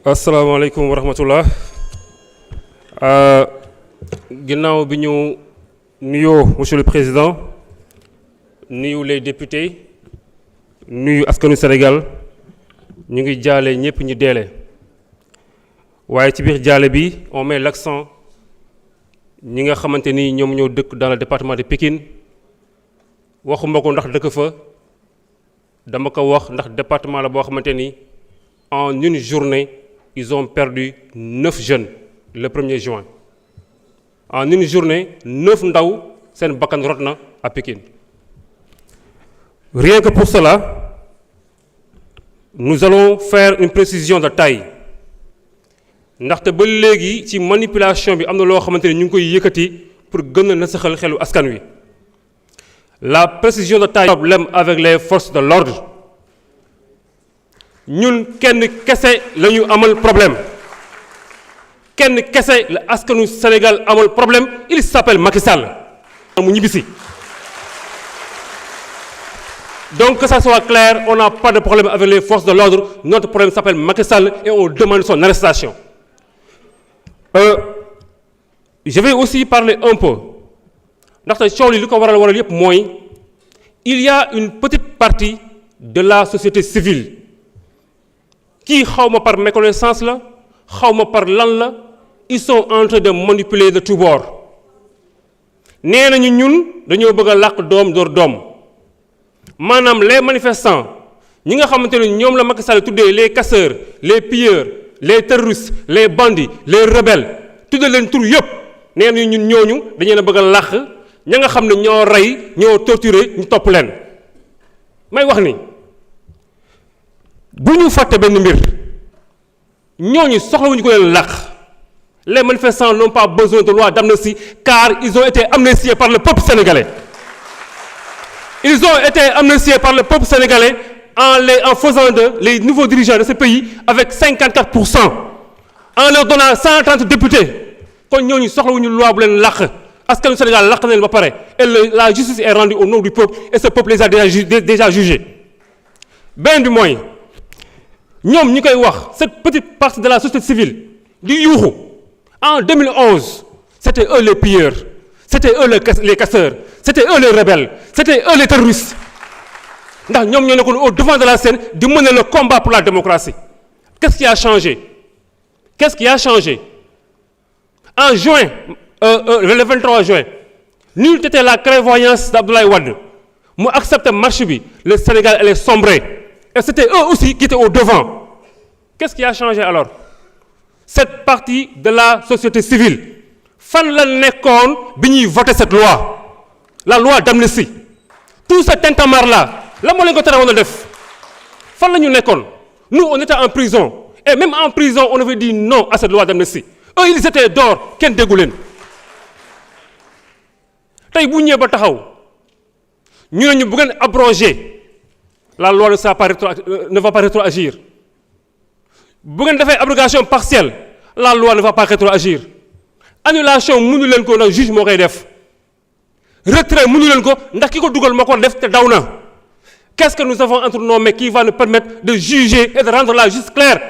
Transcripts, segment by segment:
asalaamaaleykum wa rahmatullah ginnaaw bi ñu nuyoo monsieur le président nuyu les députés nuyu askanu Sénégal ñu ngi jaale ñëpp ñu deele waaye ci biir jaale bi on met l'accent ñi nga xamante ni ñoom ñoo dëkk dans le département de Pikine waxuma ko ndax dëkk fa dama ko wax ndax département la boo xamante ni en une journée ils ont perdu 9 jeunes le 1er juin en une journée 9 ndaw seen bakkan rot na à Pikine. Rien que pour cela nous allons faire une précision de taille ndaxte ba léegi ci manipulation bi am na loo xamante ni ñu ngi koy yëkkati pour gën a nasaxal xelu askan wi. La précision de taille problème avec les forces de l'ordre ñun kenn kese la ñu amal problème kenn kese la askanu Sénégal amal problème il s'appelle Macky Sall mu ñibbisi. Donc que ça soit clair, on n'a pas de problème avec les forces de l'ordre, notre problème s'appelle Macky Sall et on demande son arrestation. Je vais aussi parler un peu ndaxte coow li ko waral yëpp mooy il y a une petite partie de la société civile qui xawma par méconnaissance la xawma par lan la ils sont en train de manipuler de tous bords nee nañu ñun dañoo bëgg a làq doom door doom maanaam les manifestants ñi nga xamante ne ñoom la Macky Sall tuddee les casseurs les pilleurs les terroristes les bandits les rebelles tuddee leen tur yëpp nee nañu ñun ñooñu dañu leen a bëgg a làq ña nga xam ne ñoo rey ñoo torturé ñu topp leen may wax ni bu ñu fàtte benn mbir ñooñu soxlawuñu ko leen làq les manifestants n'ont pas besoin de loi d'amnistie car ils ont été amnistiés par le peuple sénégalais. Ils ont été amnistiés par le peuple sénégalais en faisant les nouveaux dirigeants de ce pays avec 54%, en leur donnant 130 députés. kon ñooñu soxlawuñu loi bu leen làq askanu Sénégal làq na leen ba pare et la justice est rendue au nom du peuple et ce peuple les a déjà jugés. beneen bi mooy ñoom ñi koy wax cette petite partie de la société civile di yuuxu en 2011 c'était eux les pilleurs c'était eux les casseurs c'était eux les rebelles c'était eux les terroristes ndax ñoom ñoo nekkoon au devant de la scène di mener le combat pour la démocratie. Qu'est-ce qui a changé? Qu'est-ce qui a changé? En juin, le 23 juin, n'eût été la clairvoyance d'Abdoulaye Wade mu accepté marche bi le Sénégal allait sombrer et c'était eux aussi qui étaient au devant. Qu'est-ce qui a changé alors? Cette partie de la société civile fan la nekkoon bi ñuy voter cette loi, la loi d'amnistie. Tout ce tintamarre-là la moo leen ko tere woon a def fan la ñu nekkoon. Nous on était en prison et même en prison on avait dit non à cette loi d'amnistie. Eux ils étaient dehors kenn déggu leen. Tey bu ñëwee ba taxaw ñu ne ñu bu ngeen abroger la loi ne va pas rétroagir bu ngeen defee abrogation partielle la loi ne va pas rétroagir annulation mënu leen ko nag juge moo koy def retrait mënu leen ko ndax ki ko dugal moo ko def te daw na. Qu'est-ce que nous avons entre nos mains qui va nous permettre de juger et de rendre la justice claire?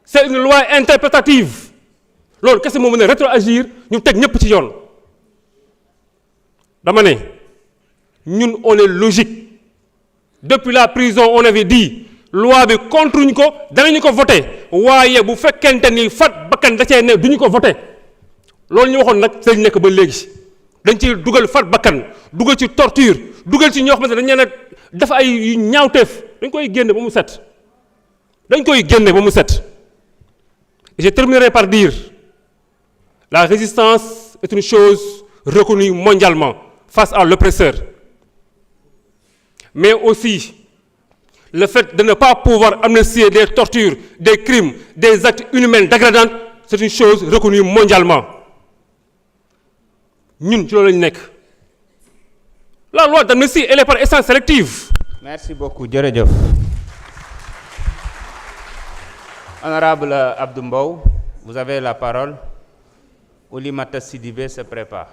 C'est une loi interprétative loolu kese moo mën a rétroagir ñu teg ñëpp ci yoon. dama ne ñun on est logique depuis la prison on avait dit loi bi contre ñu ko danañu ko voter waaye bu fekkente ni fat bakkan da cee ne duñu ko voter loolu ñu waxoon nag sëñ nekk ba léegi dañ ci dugal fat bakkan dugal ci torture dugal ci ñoo xamante ne dañ leen a dafa ay ñaawteef dañ koy génne ba mu set dañ koy génne ba mu set. Je terminerai par dire la résistance est une chose reconnue mondialement face à l'oppresseur. Mais aussi, le fait de ne pas pouvoir amnistier des tortures, des crimes, des actes inhumains dégradants, c'est une chose reconnue mondialement. Ñun ci loolu lañu nekk. La loi d'amnistie, elle est par essence sélective. Merci beaucoup, jërëjëf. Honorable Abdou Mbow, vous avez la parole. Oulimata Sidibé se prépare.